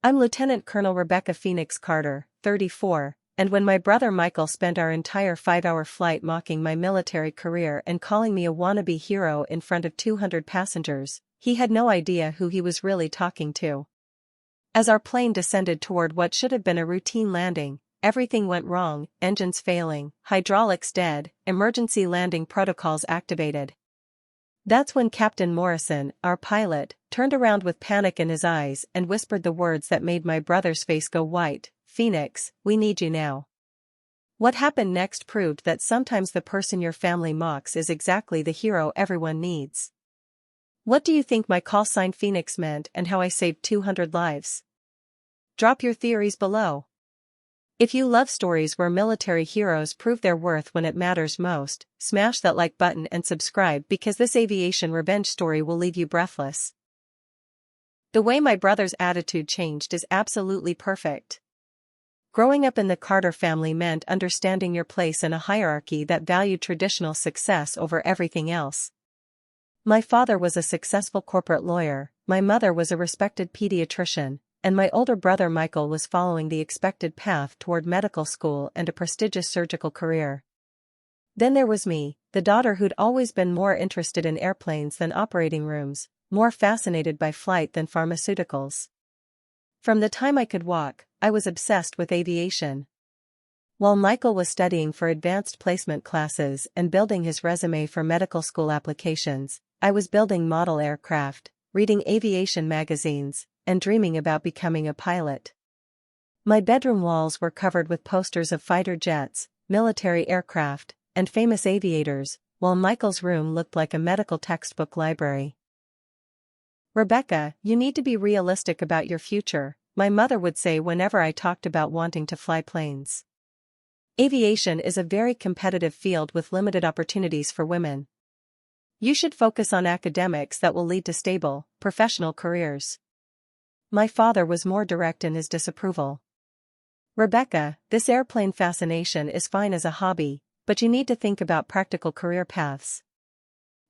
I'm Lieutenant Colonel Rebecca Phoenix Carter, 34, and when my brother Michael spent our entire 5-hour flight mocking my military career and calling me a wannabe hero in front of 200 passengers, he had no idea who he was really talking to. As our plane descended toward what should have been a routine landing, everything went wrong: engines failing, hydraulics dead, emergency landing protocols activated. That's when Captain Morrison, our pilot, turned around with panic in his eyes and whispered the words that made my brother's face go white: "Phoenix, we need you now." What happened next proved that sometimes the person your family mocks is exactly the hero everyone needs. What do you think my call sign Phoenix meant and how I saved 200 lives? Drop your theories below. If you love stories where military heroes prove their worth when it matters most, smash that like button and subscribe, because this aviation revenge story will leave you breathless. The way my brother's attitude changed is absolutely perfect. Growing up in the Carter family meant understanding your place in a hierarchy that valued traditional success over everything else. My father was a successful corporate lawyer, my mother was a respected pediatrician, and my older brother Michael was following the expected path toward medical school and a prestigious surgical career. Then there was me, the daughter who'd always been more interested in airplanes than operating rooms, more fascinated by flight than pharmaceuticals. From the time I could walk, I was obsessed with aviation. While Michael was studying for advanced placement classes and building his resume for medical school applications, I was building model aircraft, reading aviation magazines, and dreaming about becoming a pilot. My bedroom walls were covered with posters of fighter jets, military aircraft, and famous aviators, while Michael's room looked like a medical textbook library. "Rebecca, you need to be realistic about your future," my mother would say whenever I talked about wanting to fly planes. "Aviation is a very competitive field with limited opportunities for women. You should focus on academics that will lead to stable, professional careers." My father was more direct in his disapproval. "Rebecca, this airplane fascination is fine as a hobby, but you need to think about practical career paths.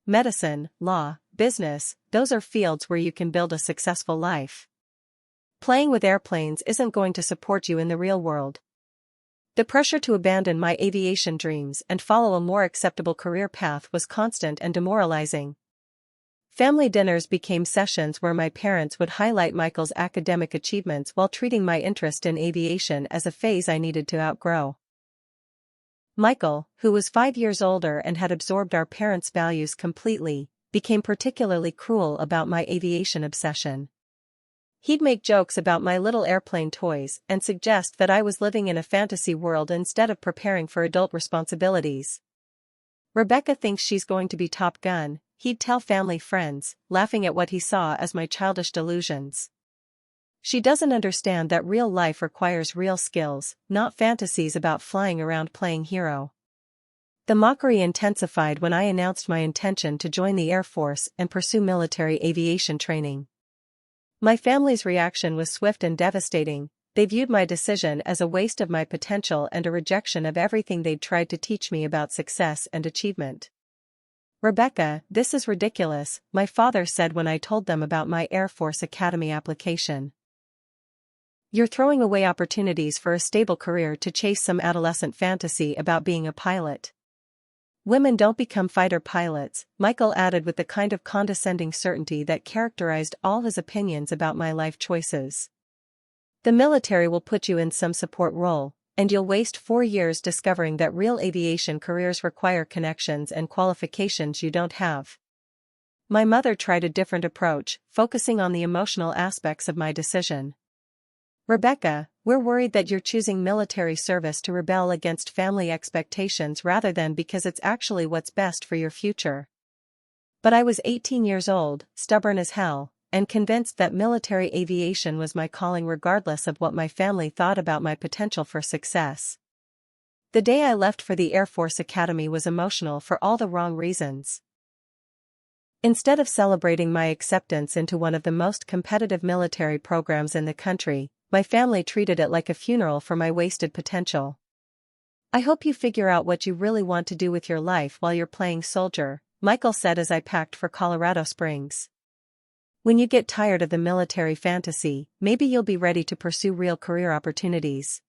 Medicine, law, business, those are fields where you can build a successful life. Playing with airplanes isn't going to support you in the real world." The pressure to abandon my aviation dreams and follow a more acceptable career path was constant and demoralizing. Family dinners became sessions where my parents would highlight Michael's academic achievements while treating my interest in aviation as a phase I needed to outgrow. Michael, who was 5 years older and had absorbed our parents' values completely, became particularly cruel about my aviation obsession. He'd make jokes about my little airplane toys and suggest that I was living in a fantasy world instead of preparing for adult responsibilities. "Rebecca thinks she's going to be Top Gun," he'd tell family friends, laughing at what he saw as my childish delusions. "She doesn't understand that real life requires real skills, not fantasies about flying around playing hero." The mockery intensified when I announced my intention to join the Air Force and pursue military aviation training. My family's reaction was swift and devastating. They viewed my decision as a waste of my potential and a rejection of everything they'd tried to teach me about success and achievement. "Rebecca, this is ridiculous," my father said when I told them about my Air Force Academy application. "You're throwing away opportunities for a stable career to chase some adolescent fantasy about being a pilot. Women don't become fighter pilots," Michael added with the kind of condescending certainty that characterized all his opinions about my life choices. "The military will put you in some support role, and you'll waste 4 years discovering that real aviation careers require connections and qualifications you don't have." My mother tried a different approach, focusing on the emotional aspects of my decision. "Rebecca, we're worried that you're choosing military service to rebel against family expectations rather than because it's actually what's best for your future." But I was 18 years old, stubborn as hell, and convinced that military aviation was my calling regardless of what my family thought about my potential for success. The day I left for the Air Force Academy was emotional for all the wrong reasons. Instead of celebrating my acceptance into one of the most competitive military programs in the country, my family treated it like a funeral for my wasted potential. "I hope you figure out what you really want to do with your life while you're playing soldier," Michael said as I packed for Colorado Springs. When you get tired of the military fantasy, maybe you'll be ready to pursue real career opportunities.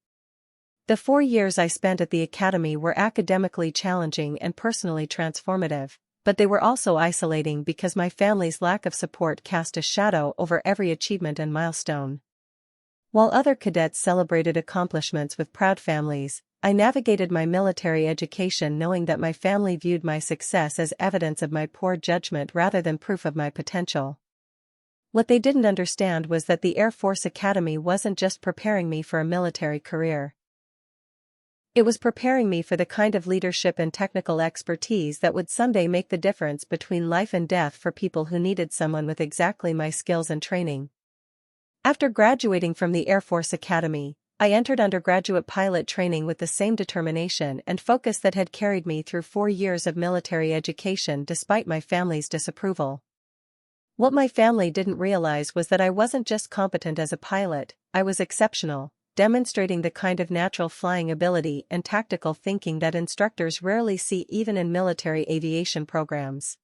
The 4 years I spent at the academy were academically challenging and personally transformative, but they were also isolating because my family's lack of support cast a shadow over every achievement and milestone. While other cadets celebrated accomplishments with proud families, I navigated my military education knowing that my family viewed my success as evidence of my poor judgment rather than proof of my potential. What they didn't understand was that the Air Force Academy wasn't just preparing me for a military career. It was preparing me for the kind of leadership and technical expertise that would someday make the difference between life and death for people who needed someone with exactly my skills and training. After graduating from the Air Force Academy, I entered undergraduate pilot training with the same determination and focus that had carried me through 4 years of military education despite my family's disapproval. What my family didn't realize was that I wasn't just competent as a pilot, I was exceptional, demonstrating the kind of natural flying ability and tactical thinking that instructors rarely see even in military aviation programs.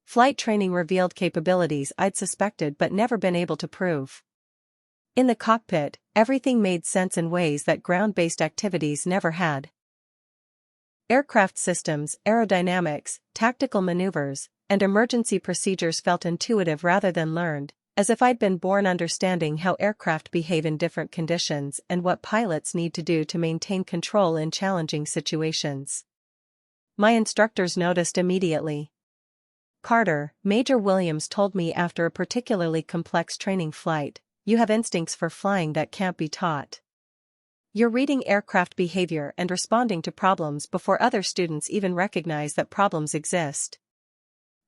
Flight training revealed capabilities I'd suspected but never been able to prove. In the cockpit, everything made sense in ways that ground-based activities never had. Aircraft systems, aerodynamics, tactical maneuvers, and emergency procedures felt intuitive rather than learned, as if I'd been born understanding how aircraft behave in different conditions and what pilots need to do to maintain control in challenging situations. My instructors noticed immediately. Carter, Major Williams told me after a particularly complex training flight, "You have instincts for flying that can't be taught. You're reading aircraft behavior and responding to problems before other students even recognize that problems exist."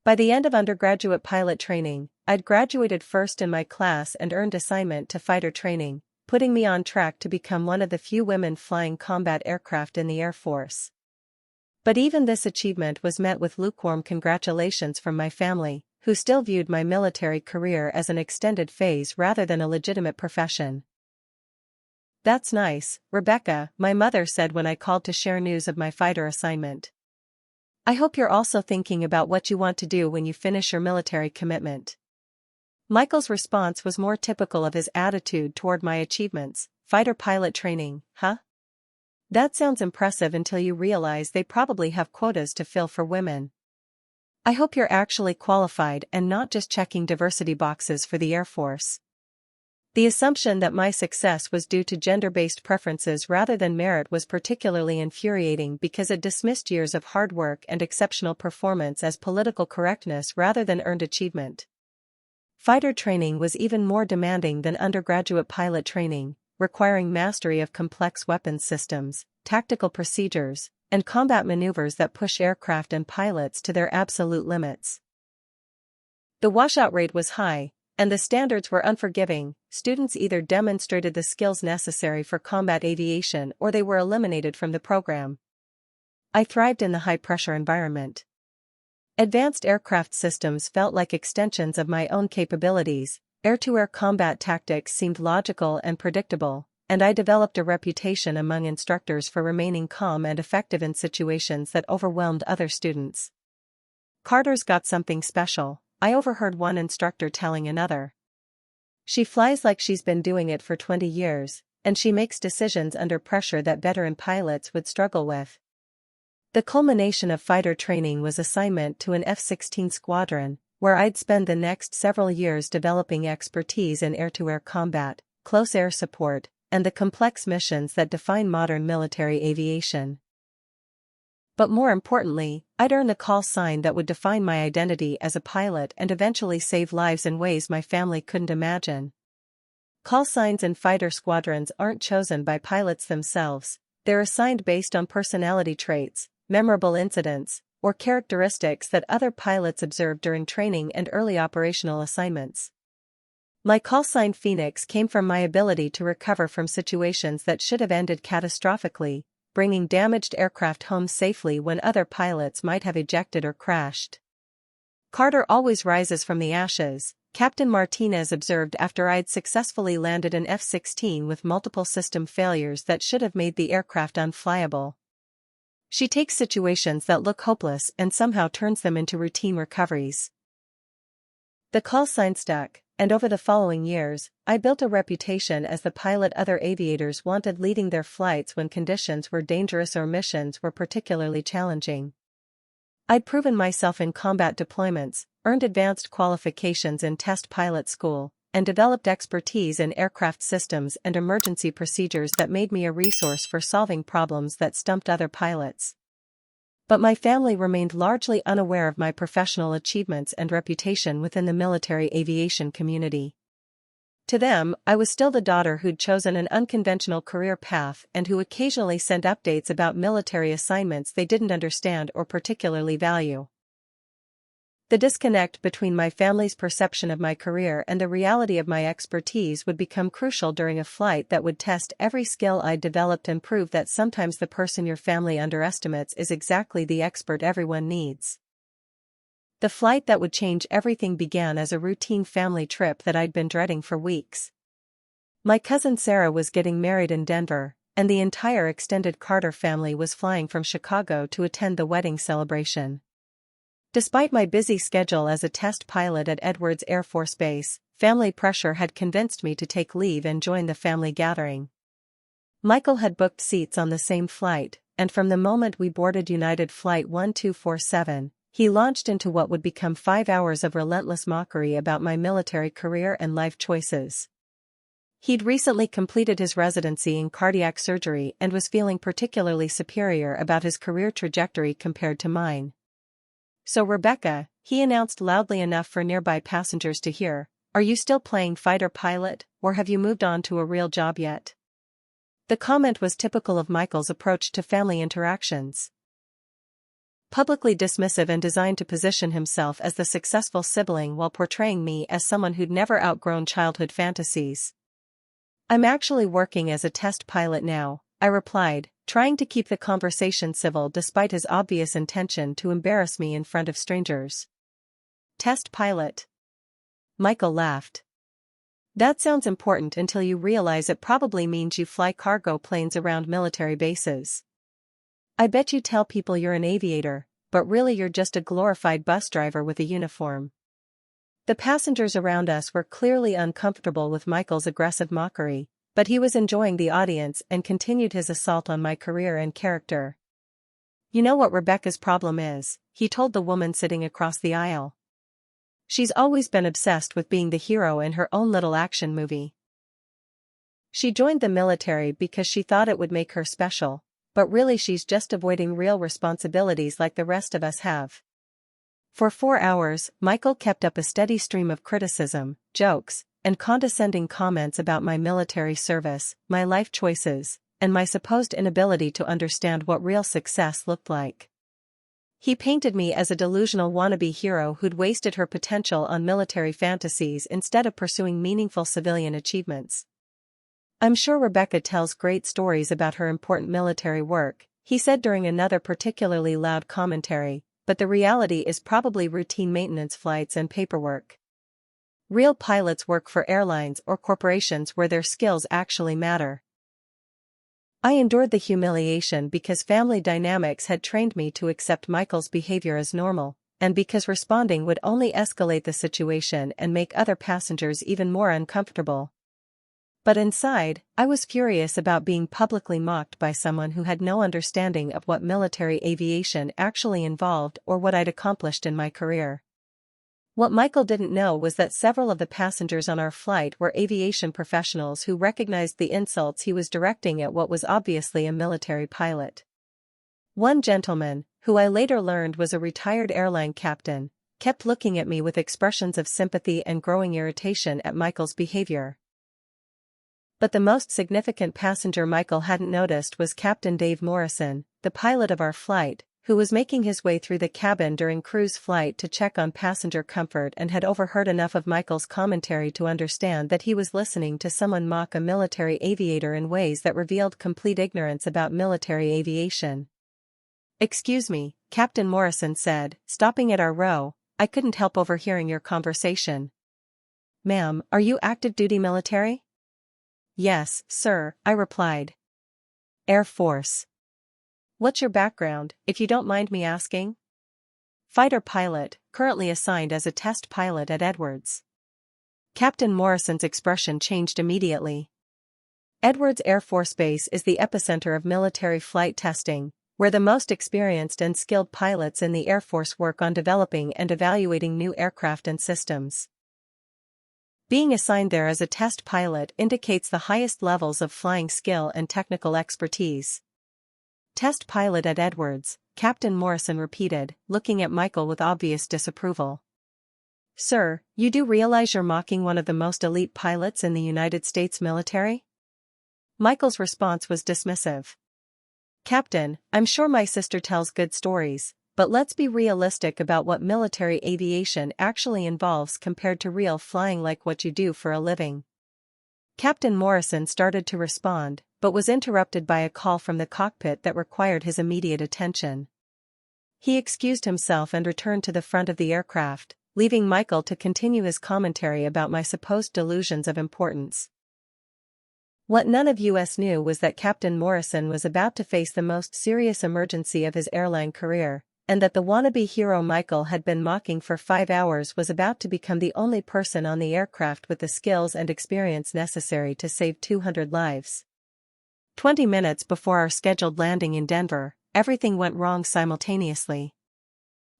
By the end of undergraduate pilot training, I'd graduated first in my class and earned assignment to fighter training, putting me on track to become one of the few women flying combat aircraft in the Air Force. But even this achievement was met with lukewarm congratulations from my family, who still viewed my military career as an extended phase rather than a legitimate profession. "That's nice, Rebecca," my mother said when I called to share news of my fighter assignment. "I hope you're also thinking about what you want to do when you finish your military commitment." Michael's response was more typical of his attitude toward my achievements. "Fighter pilot training, huh? That sounds impressive until you realize they probably have quotas to fill for women. I hope you're actually qualified and not just checking diversity boxes for the Air Force." The assumption that my success was due to gender-based preferences rather than merit was particularly infuriating because it dismissed years of hard work and exceptional performance as political correctness rather than earned achievement. Fighter training was even more demanding than undergraduate pilot training, requiring mastery of complex weapons systems, tactical procedures, and combat maneuvers that push aircraft and pilots to their absolute limits. The washout rate was high, and the standards were unforgiving. Students either demonstrated the skills necessary for combat aviation or they were eliminated from the program. I thrived in the high-pressure environment. Advanced aircraft systems felt like extensions of my own capabilities, air-to-air combat tactics seemed logical and predictable, and I developed a reputation among instructors for remaining calm and effective in situations that overwhelmed other students. "Carter's got something special," I overheard one instructor telling another. "She flies like she's been doing it for 20 years, and she makes decisions under pressure that veteran pilots would struggle with." The culmination of fighter training was assignment to an F-16 squadron, where I'd spend the next several years developing expertise in air-to-air combat, close air support, and the complex missions that define modern military aviation. But more importantly, I'd earn the call sign that would define my identity as a pilot and eventually save lives in ways my family couldn't imagine. Call signs in fighter squadrons aren't chosen by pilots themselves, they're assigned based on personality traits, memorable incidents, or characteristics that other pilots observed during training and early operational assignments. My call sign Phoenix came from my ability to recover from situations that should have ended catastrophically, bringing damaged aircraft home safely when other pilots might have ejected or crashed. "Carter always rises from the ashes," Captain Martinez observed after I'd successfully landed an F-16 with multiple system failures that should have made the aircraft unflyable. "She takes situations that look hopeless and somehow turns them into routine recoveries." The call sign stuck, and over the following years, I built a reputation as the pilot other aviators wanted leading their flights when conditions were dangerous or missions were particularly challenging. I'd proven myself in combat deployments, earned advanced qualifications in test pilot school, and developed expertise in aircraft systems and emergency procedures that made me a resource for solving problems that stumped other pilots. But my family remained largely unaware of my professional achievements and reputation within the military aviation community. To them, I was still the daughter who'd chosen an unconventional career path and who occasionally sent updates about military assignments they didn't understand or particularly value. The disconnect between my family's perception of my career and the reality of my expertise would become crucial during a flight that would test every skill I'd developed and prove that sometimes the person your family underestimates is exactly the expert everyone needs. The flight that would change everything began as a routine family trip that I'd been dreading for weeks. My cousin Sarah was getting married in Denver, and the entire extended Carter family was flying from Chicago to attend the wedding celebration. Despite my busy schedule as a test pilot at Edwards Air Force Base, family pressure had convinced me to take leave and join the family gathering. Michael had booked seats on the same flight, and from the moment we boarded United Flight 1247, he launched into what would become 5 hours of relentless mockery about my military career and life choices. He'd recently completed his residency in cardiac surgery and was feeling particularly superior about his career trajectory compared to mine. "So Rebecca," he announced loudly enough for nearby passengers to hear, "are you still playing fighter pilot, or have you moved on to a real job yet?" The comment was typical of Michael's approach to family interactions. Publicly dismissive and designed to position himself as the successful sibling while portraying me as someone who'd never outgrown childhood fantasies. "I'm actually working as a test pilot now," I replied, trying to keep the conversation civil despite his obvious intention to embarrass me in front of strangers. "Test pilot?" Michael laughed. "That sounds important until you realize it probably means you fly cargo planes around military bases. I bet you tell people you're an aviator, but really you're just a glorified bus driver with a uniform." The passengers around us were clearly uncomfortable with Michael's aggressive mockery, but he was enjoying the audience and continued his assault on my career and character. "You know what Rebecca's problem is," he told the woman sitting across the aisle. "She's always been obsessed with being the hero in her own little action movie. She joined the military because she thought it would make her special, but really she's just avoiding real responsibilities like the rest of us have." For 4 hours, Michael kept up a steady stream of criticism, jokes, and condescending comments about my military service, my life choices, and my supposed inability to understand what real success looked like. He painted me as a delusional wannabe hero who'd wasted her potential on military fantasies instead of pursuing meaningful civilian achievements. "I'm sure Rebecca tells great stories about her important military work," he said during another particularly loud commentary, "but the reality is probably routine maintenance flights and paperwork. Real pilots work for airlines or corporations where their skills actually matter." I endured the humiliation because family dynamics had trained me to accept Michael's behavior as normal, and because responding would only escalate the situation and make other passengers even more uncomfortable. But inside, I was furious about being publicly mocked by someone who had no understanding of what military aviation actually involved or what I'd accomplished in my career. What Michael didn't know was that several of the passengers on our flight were aviation professionals who recognized the insults he was directing at what was obviously a military pilot. One gentleman, who I later learned was a retired airline captain, kept looking at me with expressions of sympathy and growing irritation at Michael's behavior. But the most significant passenger Michael hadn't noticed was Captain Dave Morrison, the pilot of our flight, who was making his way through the cabin during cruise flight to check on passenger comfort and had overheard enough of Michael's commentary to understand that he was listening to someone mock a military aviator in ways that revealed complete ignorance about military aviation. "Excuse me," Captain Morrison said, stopping at our row, "I couldn't help overhearing your conversation." "Ma'am, are you active duty military?" "Yes, sir," I replied. "Air Force. What's your background, if you don't mind me asking?" fighter pilot, currently assigned as a test pilot at Edwards. Captain Morrison's expression changed immediately. Edwards Air Force Base is the epicenter of military flight testing, where the most experienced and skilled pilots in the Air Force work on developing and evaluating new aircraft and systems. Being assigned there as a test pilot indicates the highest levels of flying skill and technical expertise. Test pilot at Edwards, Captain Morrison repeated, looking at Michael with obvious disapproval. "Sir, you do realize you're mocking one of the most elite pilots in the United States military?" Michael's response was dismissive. "Captain, I'm sure my sister tells good stories, but let's be realistic about what military aviation actually involves compared to real flying like what you do for a living." Captain Morrison started to respond, but was interrupted by a call from the cockpit that required his immediate attention. He excused himself and returned to the front of the aircraft, leaving Michael to continue his commentary about my supposed delusions of importance. What none of us knew was that Captain Morrison was about to face the most serious emergency of his airline career, and that the wannabe hero Michael had been mocking for 5 hours was about to become the only person on the aircraft with the skills and experience necessary to save 200 lives. 20 minutes before our scheduled landing in Denver, everything went wrong simultaneously.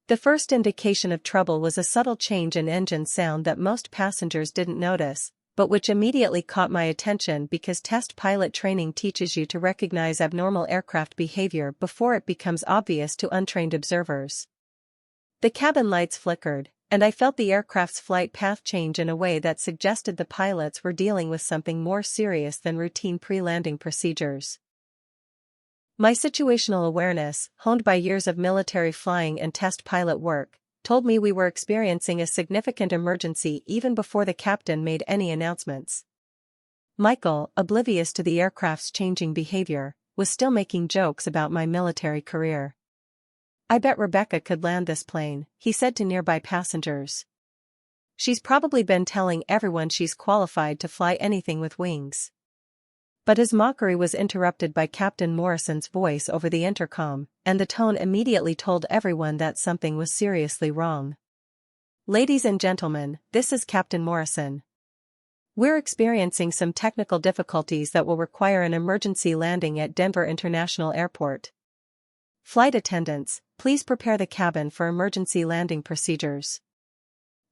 The first indication of trouble was a subtle change in engine sound that most passengers didn't notice, but which immediately caught my attention because test pilot training teaches you to recognize abnormal aircraft behavior before it becomes obvious to untrained observers. The cabin lights flickered, and I felt the aircraft's flight path change in a way that suggested the pilots were dealing with something more serious than routine pre-landing procedures. My situational awareness, honed by years of military flying and test pilot work, told me we were experiencing a significant emergency even before the captain made any announcements. Michael, oblivious to the aircraft's changing behavior, was still making jokes about my military career. "I bet Rebecca could land this plane," he said to nearby passengers. "She's probably been telling everyone she's qualified to fly anything with wings." But his mockery was interrupted by Captain Morrison's voice over the intercom, and the tone immediately told everyone that something was seriously wrong. "Ladies and gentlemen, this is Captain Morrison. We're experiencing some technical difficulties that will require an emergency landing at Denver International Airport. Flight attendants, please prepare the cabin for emergency landing procedures."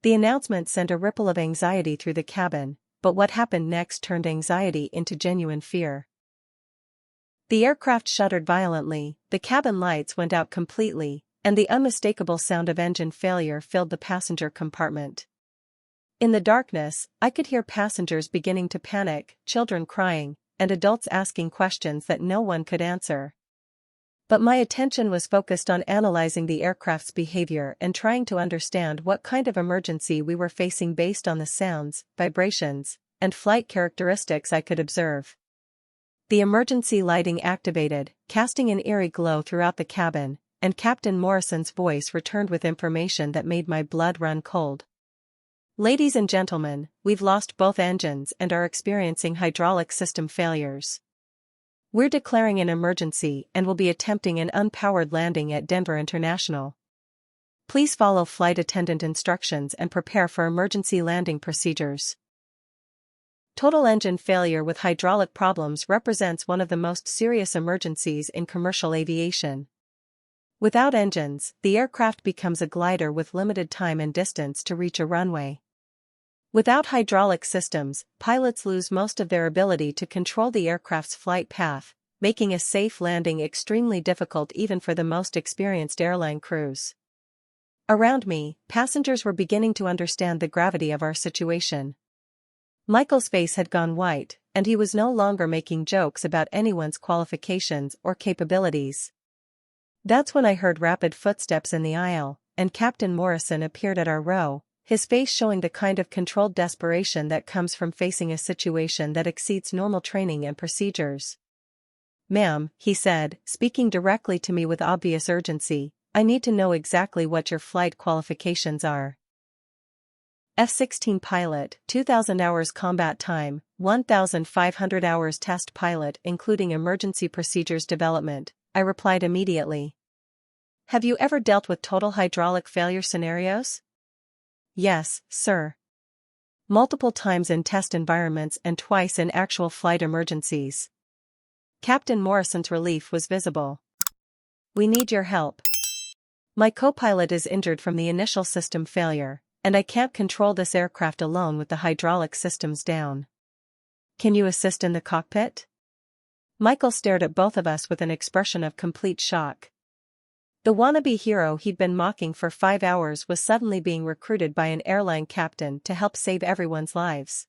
The announcement sent a ripple of anxiety through the cabin, but what happened next turned anxiety into genuine fear. The aircraft shuddered violently, the cabin lights went out completely, and the unmistakable sound of engine failure filled the passenger compartment. In the darkness, I could hear passengers beginning to panic, children crying, and adults asking questions that no one could answer. But my attention was focused on analyzing the aircraft's behavior and trying to understand what kind of emergency we were facing based on the sounds, vibrations, and flight characteristics I could observe. The emergency lighting activated, casting an eerie glow throughout the cabin, and Captain Morrison's voice returned with information that made my blood run cold. "Ladies and gentlemen, we've lost both engines and are experiencing hydraulic system failures. We're declaring an emergency and will be attempting an unpowered landing at Denver International. Please follow flight attendant instructions and prepare for emergency landing procedures." Total engine failure with hydraulic problems represents one of the most serious emergencies in commercial aviation. Without engines, the aircraft becomes a glider with limited time and distance to reach a runway. Without hydraulic systems, pilots lose most of their ability to control the aircraft's flight path, making a safe landing extremely difficult even for the most experienced airline crews. Around me, passengers were beginning to understand the gravity of our situation. Michael's face had gone white, and he was no longer making jokes about anyone's qualifications or capabilities. That's when I heard rapid footsteps in the aisle, and Captain Morrison appeared at our row, his face showing the kind of controlled desperation that comes from facing a situation that exceeds normal training and procedures. "Ma'am," he said, speaking directly to me with obvious urgency, "I need to know exactly what your flight qualifications are." F-16 pilot, 2,000 hours combat time, 1,500 hours test pilot including emergency procedures development, I replied immediately. Have you ever dealt with total hydraulic failure scenarios? Yes, sir. Multiple times in test environments and twice in actual flight emergencies. Captain Morrison's relief was visible. We need your help. My co-pilot is injured from the initial system failure, and I can't control this aircraft alone with the hydraulic systems down. Can you assist in the cockpit? Michael stared at both of us with an expression of complete shock. The wannabe hero he'd been mocking for 5 hours was suddenly being recruited by an airline captain to help save everyone's lives.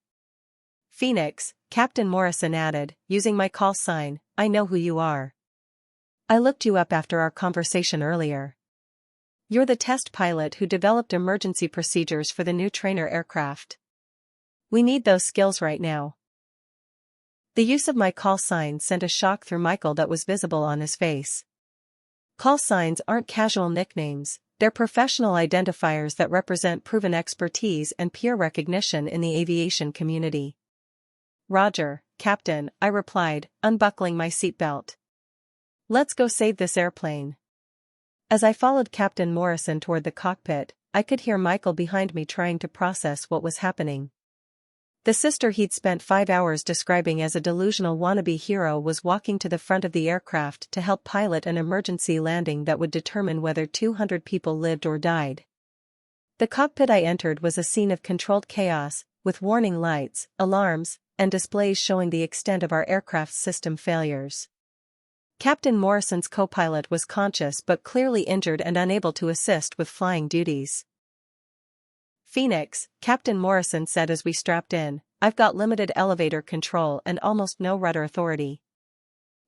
Phoenix, Captain Morrison added, using my call sign, I know who you are. I looked you up after our conversation earlier. You're the test pilot who developed emergency procedures for the new trainer aircraft. We need those skills right now. The use of my call sign sent a shock through Michael that was visible on his face. Call signs aren't casual nicknames, they're professional identifiers that represent proven expertise and peer recognition in the aviation community. Roger, Captain, I replied, unbuckling my seatbelt. Let's go save this airplane. As I followed Captain Morrison toward the cockpit, I could hear Michael behind me trying to process what was happening. The sister he'd spent 5 hours describing as a delusional wannabe hero was walking to the front of the aircraft to help pilot an emergency landing that would determine whether 200 people lived or died. The cockpit I entered was a scene of controlled chaos, with warning lights, alarms, and displays showing the extent of our aircraft's system failures. Captain Morrison's co-pilot was conscious but clearly injured and unable to assist with flying duties. Phoenix, Captain Morrison said as we strapped in, I've got limited elevator control and almost no rudder authority.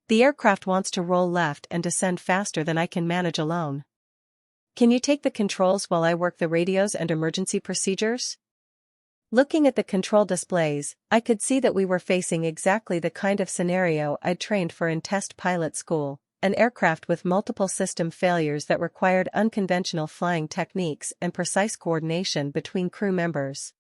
The aircraft wants to roll left and descend faster than I can manage alone. Can you take the controls while I work the radios and emergency procedures? Looking at the control displays, I could see that we were facing exactly the kind of scenario I'd trained for in test pilot school. An aircraft with multiple system failures that required unconventional flying techniques and precise coordination between crew members.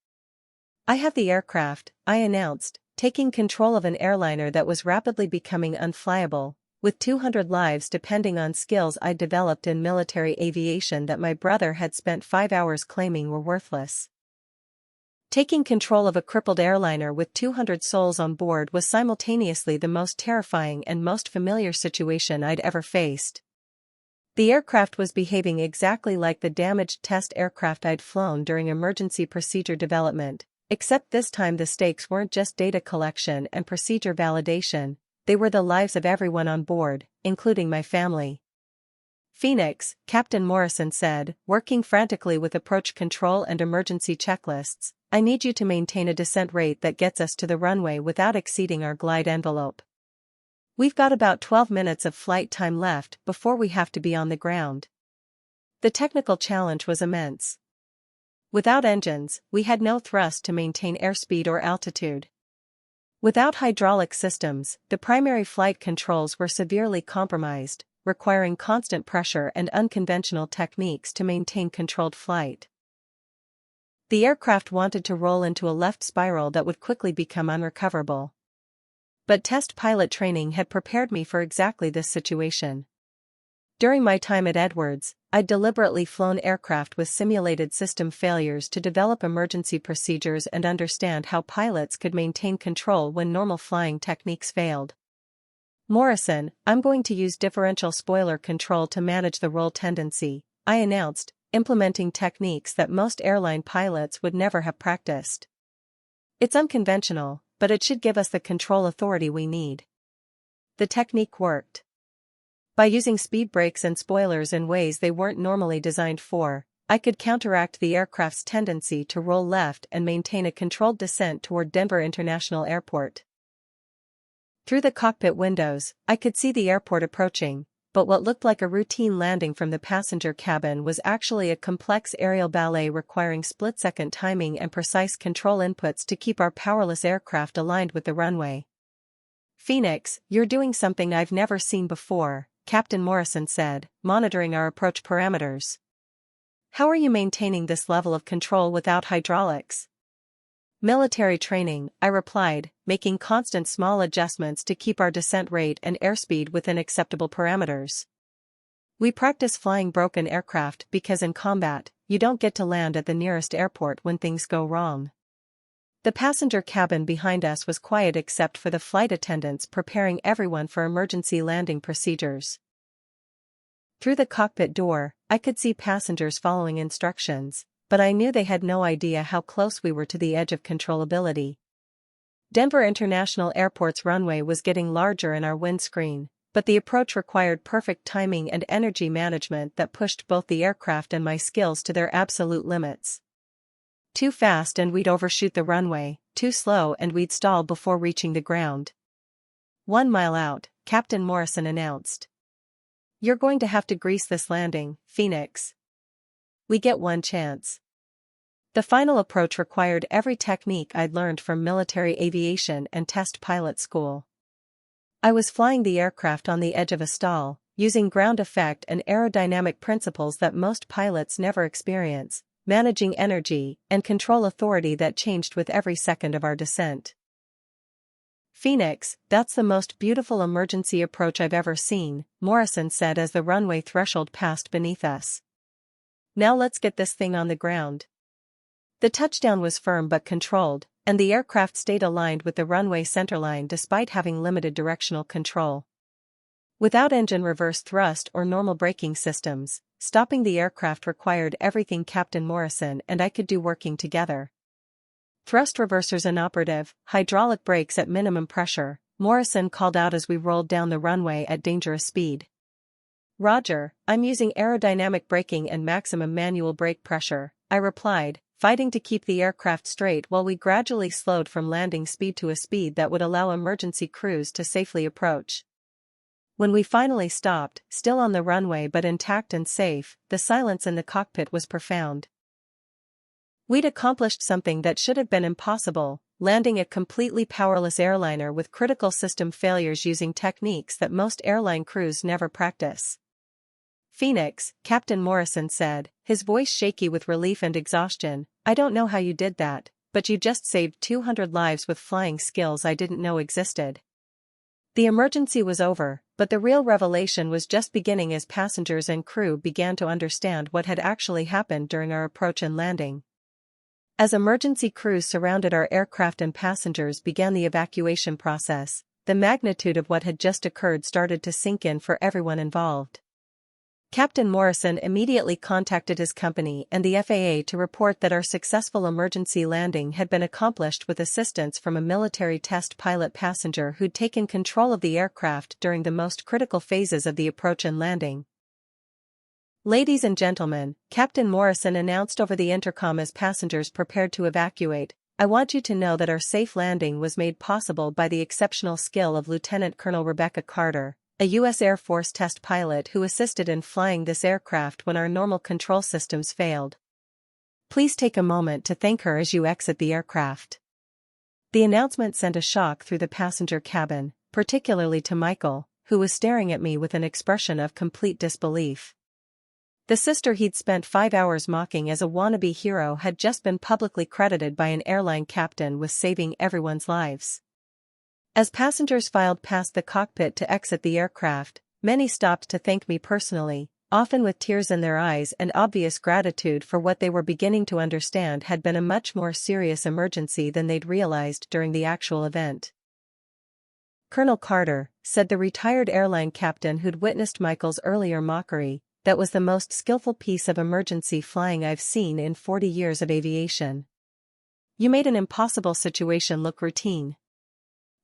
I have the aircraft, I announced, taking control of an airliner that was rapidly becoming unflyable, with 200 lives depending on skills I'd developed in military aviation that my brother had spent 5 hours claiming were worthless. Taking control of a crippled airliner with 200 souls on board was simultaneously the most terrifying and most familiar situation I'd ever faced. The aircraft was behaving exactly like the damaged test aircraft I'd flown during emergency procedure development, except this time the stakes weren't just data collection and procedure validation, they were the lives of everyone on board, including my family. Phoenix, Captain Morrison said, working frantically with approach control and emergency checklists, I need you to maintain a descent rate that gets us to the runway without exceeding our glide envelope. We've got about 12 minutes of flight time left before we have to be on the ground. The technical challenge was immense. Without engines, we had no thrust to maintain airspeed or altitude. Without hydraulic systems, the primary flight controls were severely compromised, requiring constant pressure and unconventional techniques to maintain controlled flight. The aircraft wanted to roll into a left spiral that would quickly become unrecoverable. But test pilot training had prepared me for exactly this situation. During my time at Edwards, I'd deliberately flown aircraft with simulated system failures to develop emergency procedures and understand how pilots could maintain control when normal flying techniques failed. Morrison, I'm going to use differential spoiler control to manage the roll tendency, I announced, implementing techniques that most airline pilots would never have practiced. It's unconventional, but it should give us the control authority we need. The technique worked. By using speed brakes and spoilers in ways they weren't normally designed for, I could counteract the aircraft's tendency to roll left and maintain a controlled descent toward Denver International Airport. Through the cockpit windows, I could see the airport approaching, but what looked like a routine landing from the passenger cabin was actually a complex aerial ballet requiring split-second timing and precise control inputs to keep our powerless aircraft aligned with the runway. Phoenix, you're doing something I've never seen before, Captain Morrison said, monitoring our approach parameters. How are you maintaining this level of control without hydraulics? Military training, I replied, making constant small adjustments to keep our descent rate and airspeed within acceptable parameters. We practice flying broken aircraft because in combat, you don't get to land at the nearest airport when things go wrong. The passenger cabin behind us was quiet except for the flight attendants preparing everyone for emergency landing procedures. Through the cockpit door, I could see passengers following instructions, but I knew they had no idea how close we were to the edge of controllability. Denver International Airport's runway was getting larger in our windscreen, but the approach required perfect timing and energy management that pushed both the aircraft and my skills to their absolute limits. Too fast and we'd overshoot the runway, too slow and we'd stall before reaching the ground. 1 mile out, Captain Morrison announced. "You're going to have to grease this landing, Phoenix. We get one chance." The final approach required every technique I'd learned from military aviation and test pilot school. I was flying the aircraft on the edge of a stall, using ground effect and aerodynamic principles that most pilots never experience, managing energy and control authority that changed with every second of our descent. "Phoenix, that's the most beautiful emergency approach I've ever seen," Morrison said as the runway threshold passed beneath us. "Now let's get this thing on the ground." The touchdown was firm but controlled, and the aircraft stayed aligned with the runway centerline despite having limited directional control. Without engine reverse thrust or normal braking systems, stopping the aircraft required everything Captain Morrison and I could do working together. "Thrust reversers inoperative, hydraulic brakes at minimum pressure," Morrison called out as we rolled down the runway at dangerous speed. "Roger, I'm using aerodynamic braking and maximum manual brake pressure," I replied, fighting to keep the aircraft straight while we gradually slowed from landing speed to a speed that would allow emergency crews to safely approach. When we finally stopped, still on the runway but intact and safe, the silence in the cockpit was profound. We'd accomplished something that should have been impossible, landing a completely powerless airliner with critical system failures using techniques that most airline crews never practice. "Phoenix," Captain Morrison said, his voice shaky with relief and exhaustion, "I don't know how you did that, but you just saved 200 lives with flying skills I didn't know existed." The emergency was over, but the real revelation was just beginning as passengers and crew began to understand what had actually happened during our approach and landing. As emergency crews surrounded our aircraft and passengers began the evacuation process, the magnitude of what had just occurred started to sink in for everyone involved. Captain Morrison immediately contacted his company and the FAA to report that our successful emergency landing had been accomplished with assistance from a military test pilot passenger who'd taken control of the aircraft during the most critical phases of the approach and landing. "Ladies and gentlemen," Captain Morrison announced over the intercom as passengers prepared to evacuate, "I want you to know that our safe landing was made possible by the exceptional skill of Lieutenant Colonel Rebecca Carter, a U.S. Air Force test pilot who assisted in flying this aircraft when our normal control systems failed. Please take a moment to thank her as you exit the aircraft." The announcement sent a shock through the passenger cabin, particularly to Michael, who was staring at me with an expression of complete disbelief. The sister he'd spent 5 hours mocking as a wannabe hero had just been publicly credited by an airline captain with saving everyone's lives. As passengers filed past the cockpit to exit the aircraft, many stopped to thank me personally, often with tears in their eyes and obvious gratitude for what they were beginning to understand had been a much more serious emergency than they'd realized during the actual event. "Colonel Carter," said the retired airline captain who'd witnessed Michael's earlier mockery, "that was the most skillful piece of emergency flying I've seen in 40 years of aviation. You made an impossible situation look routine."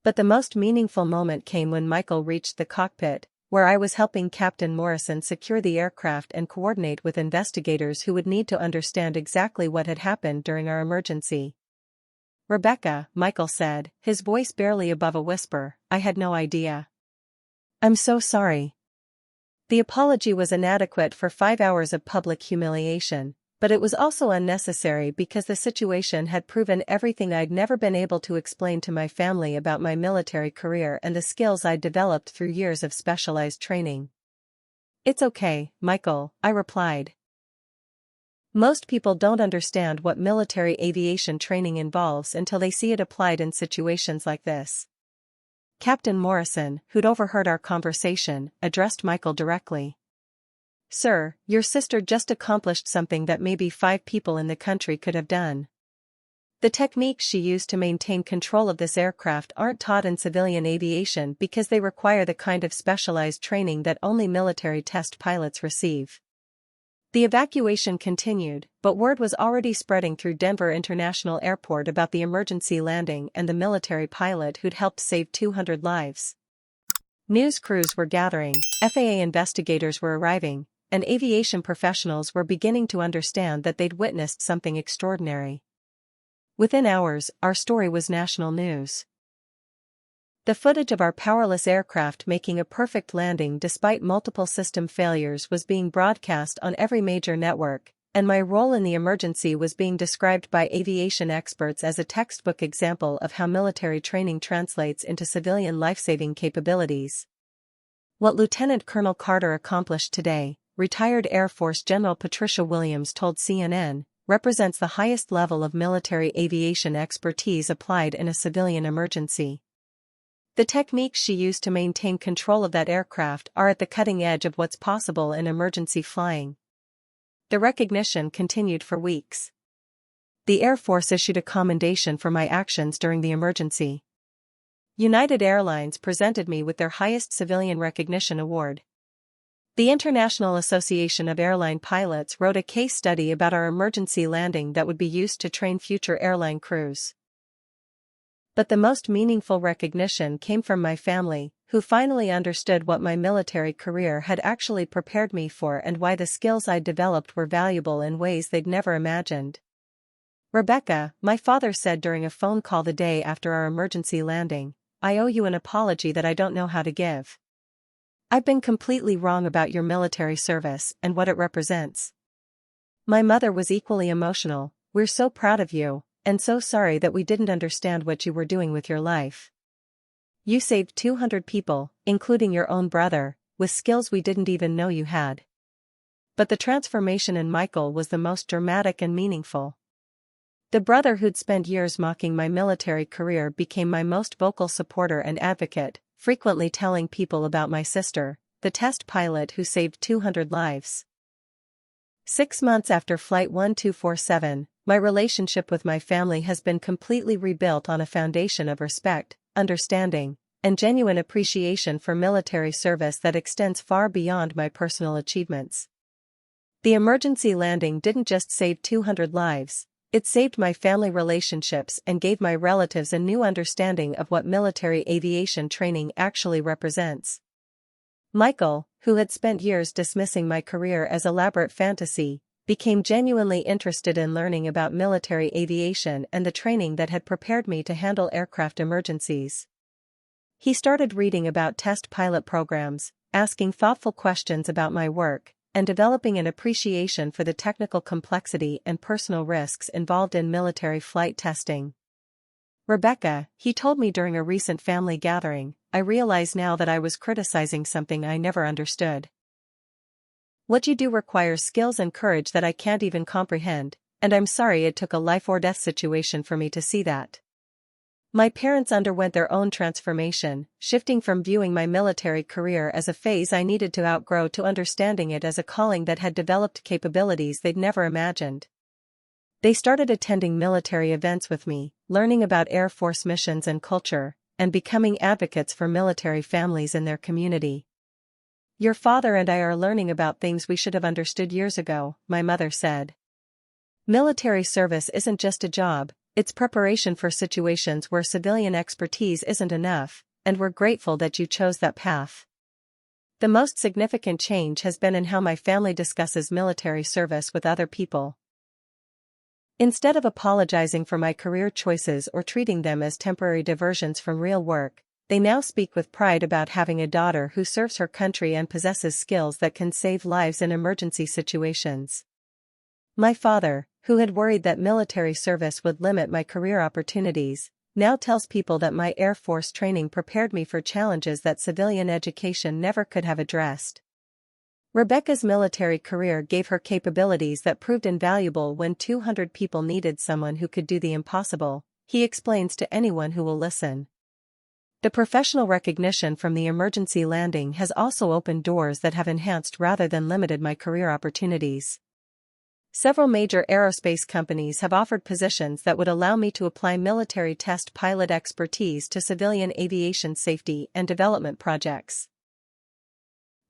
But the most meaningful moment came when Michael reached the cockpit, where I was helping Captain Morrison secure the aircraft and coordinate with investigators who would need to understand exactly what had happened during our emergency. "Rebecca," Michael said, his voice barely above a whisper, "I had no idea. I'm so sorry." The apology was inadequate for 5 hours of public humiliation, but it was also unnecessary because the situation had proven everything I'd never been able to explain to my family about my military career and the skills I'd developed through years of specialized training. "It's okay, Michael," I replied. "Most people don't understand what military aviation training involves until they see it applied in situations like this." Captain Morrison, who'd overheard our conversation, addressed Michael directly. "Sir, your sister just accomplished something that maybe 5 people in the country could have done." The techniques she used to maintain control of this aircraft aren't taught in civilian aviation because they require the kind of specialized training that only military test pilots receive. The evacuation continued, but word was already spreading through Denver International Airport about the emergency landing and the military pilot who'd helped save 200 lives. News crews were gathering, FAA investigators were arriving, and aviation professionals were beginning to understand that they'd witnessed something extraordinary. Within hours, our story was national news. The footage of our powerless aircraft making a perfect landing despite multiple system failures was being broadcast on every major network, and my role in the emergency was being described by aviation experts as a textbook example of how military training translates into civilian life-saving capabilities. What Lieutenant Colonel Carter accomplished today, retired Air Force General Patricia Williams told CNN, represents the highest level of military aviation expertise applied in a civilian emergency. The techniques she used to maintain control of that aircraft are at the cutting edge of what's possible in emergency flying. The recognition continued for weeks. The Air Force issued a commendation for my actions during the emergency. United Airlines presented me with their highest civilian recognition award. The International Association of Airline Pilots wrote a case study about our emergency landing that would be used to train future airline crews. But the most meaningful recognition came from my family, who finally understood what my military career had actually prepared me for and why the skills I'd developed were valuable in ways they'd never imagined. "Rebecca," my father said during a phone call the day after our emergency landing, "I owe you an apology that I don't know how to give. I've been completely wrong about your military service and what it represents." My mother was equally emotional. "We're so proud of you, and so sorry that we didn't understand what you were doing with your life. You saved 200 people, including your own brother, with skills we didn't even know you had." But the transformation in Michael was the most dramatic and meaningful. The brother who'd spent years mocking my military career became my most vocal supporter and advocate, frequently telling people about my sister, the test pilot who saved 200 lives. 6 months after Flight 1247, my relationship with my family has been completely rebuilt on a foundation of respect, understanding, and genuine appreciation for military service that extends far beyond my personal achievements. The emergency landing didn't just save 200 lives, it saved my family relationships and gave my relatives a new understanding of what military aviation training actually represents. Michael, who had spent years dismissing my career as elaborate fantasy, became genuinely interested in learning about military aviation and the training that had prepared me to handle aircraft emergencies. He started reading about test pilot programs, asking thoughtful questions about my work, and developing an appreciation for the technical complexity and personal risks involved in military flight testing. "Rebecca," he told me during a recent family gathering, "I realize now that I was criticizing something I never understood. What you do requires skills and courage that I can't even comprehend, and I'm sorry it took a life-or-death situation for me to see that." My parents underwent their own transformation, shifting from viewing my military career as a phase I needed to outgrow to understanding it as a calling that had developed capabilities they'd never imagined. They started attending military events with me, learning about Air Force missions and culture, and becoming advocates for military families in their community. "Your father and I are learning about things we should have understood years ago," my mother said. "Military service isn't just a job, it's preparation for situations where civilian expertise isn't enough, and we're grateful that you chose that path." The most significant change has been in how my family discusses military service with other people. Instead of apologizing for my career choices or treating them as temporary diversions from real work, they now speak with pride about having a daughter who serves her country and possesses skills that can save lives in emergency situations. My father, who had worried that military service would limit my career opportunities, now tells people that my Air Force training prepared me for challenges that civilian education never could have addressed. Rebecca's military career gave her capabilities that proved invaluable when 200 people needed someone who could do the impossible, he explains to anyone who will listen. The professional recognition from the emergency landing has also opened doors that have enhanced rather than limited my career opportunities. Several major aerospace companies have offered positions that would allow me to apply military test pilot expertise to civilian aviation safety and development projects.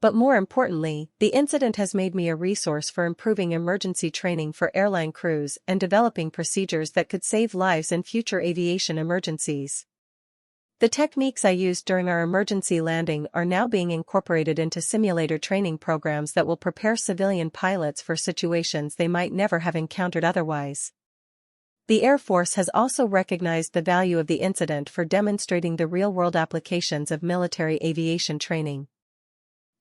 But more importantly, the incident has made me a resource for improving emergency training for airline crews and developing procedures that could save lives in future aviation emergencies. The techniques I used during our emergency landing are now being incorporated into simulator training programs that will prepare civilian pilots for situations they might never have encountered otherwise. The Air Force has also recognized the value of the incident for demonstrating the real-world applications of military aviation training.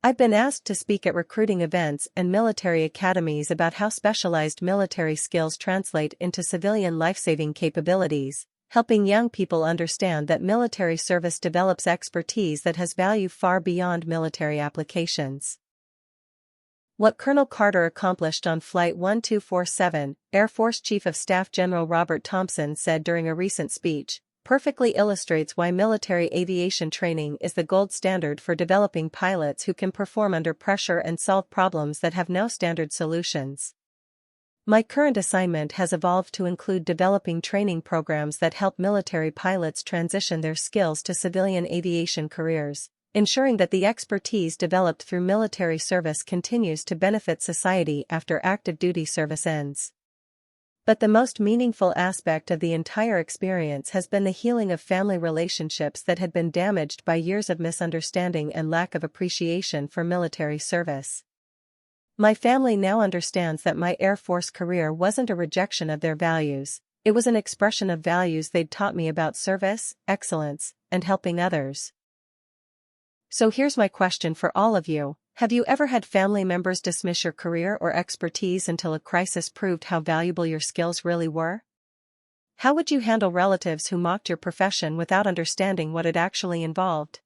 I've been asked to speak at recruiting events and military academies about how specialized military skills translate into civilian life-saving capabilities, helping young people understand that military service develops expertise that has value far beyond military applications. What Colonel Carter accomplished on Flight 1247, Air Force Chief of Staff General Robert Thompson said during a recent speech, perfectly illustrates why military aviation training is the gold standard for developing pilots who can perform under pressure and solve problems that have no standard solutions. My current assignment has evolved to include developing training programs that help military pilots transition their skills to civilian aviation careers, ensuring that the expertise developed through military service continues to benefit society after active duty service ends. But the most meaningful aspect of the entire experience has been the healing of family relationships that had been damaged by years of misunderstanding and lack of appreciation for military service. My family now understands that my Air Force career wasn't a rejection of their values, it was an expression of values they'd taught me about service, excellence, and helping others. So here's my question for all of you. Have you ever had family members dismiss your career or expertise until a crisis proved how valuable your skills really were? How would you handle relatives who mocked your profession without understanding what it actually involved?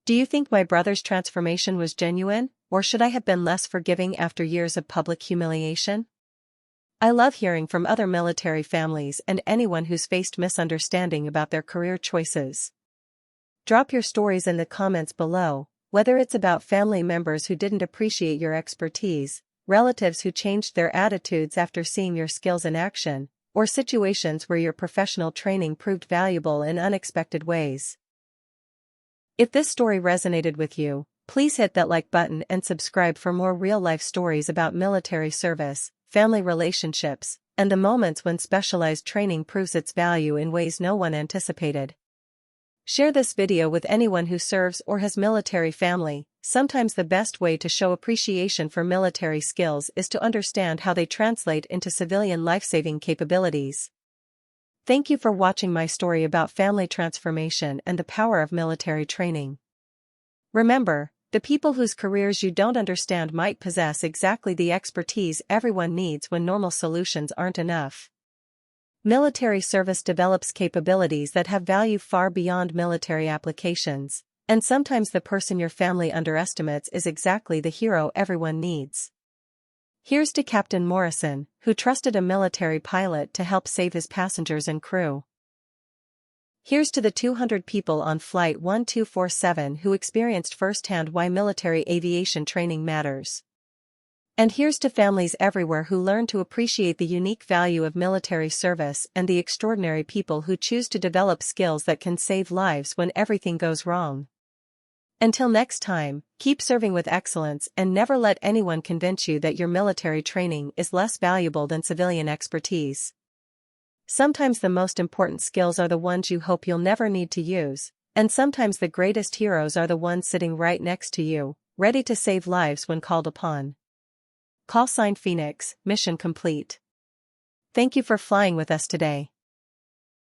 Do you think my brother's transformation was genuine, or should I have been less forgiving after years of public humiliation? I love hearing from other military families and anyone who's faced misunderstanding about their career choices. Drop your stories in the comments below. Whether it's about family members who didn't appreciate your expertise, relatives who changed their attitudes after seeing your skills in action, or situations where your professional training proved valuable in unexpected ways. If this story resonated with you, please hit that like button and subscribe for more real-life stories about military service, family relationships, and the moments when specialized training proves its value in ways no one anticipated. Share this video with anyone who serves or has military family. Sometimes the best way to show appreciation for military skills is to understand how they translate into civilian life-saving capabilities. Thank you for watching my story about family transformation and the power of military training. Remember, the people whose careers you don't understand might possess exactly the expertise everyone needs when normal solutions aren't enough. Military service develops capabilities that have value far beyond military applications, and sometimes the person your family underestimates is exactly the hero everyone needs. Here's to Captain Morrison, who trusted a military pilot to help save his passengers and crew. Here's to the 200 people on Flight 1247 who experienced firsthand why military aviation training matters. And here's to families everywhere who learn to appreciate the unique value of military service and the extraordinary people who choose to develop skills that can save lives when everything goes wrong. Until next time, keep serving with excellence and never let anyone convince you that your military training is less valuable than civilian expertise. Sometimes the most important skills are the ones you hope you'll never need to use, and sometimes the greatest heroes are the ones sitting right next to you, ready to save lives when called upon. Call sign Phoenix, mission complete. Thank you for flying with us today.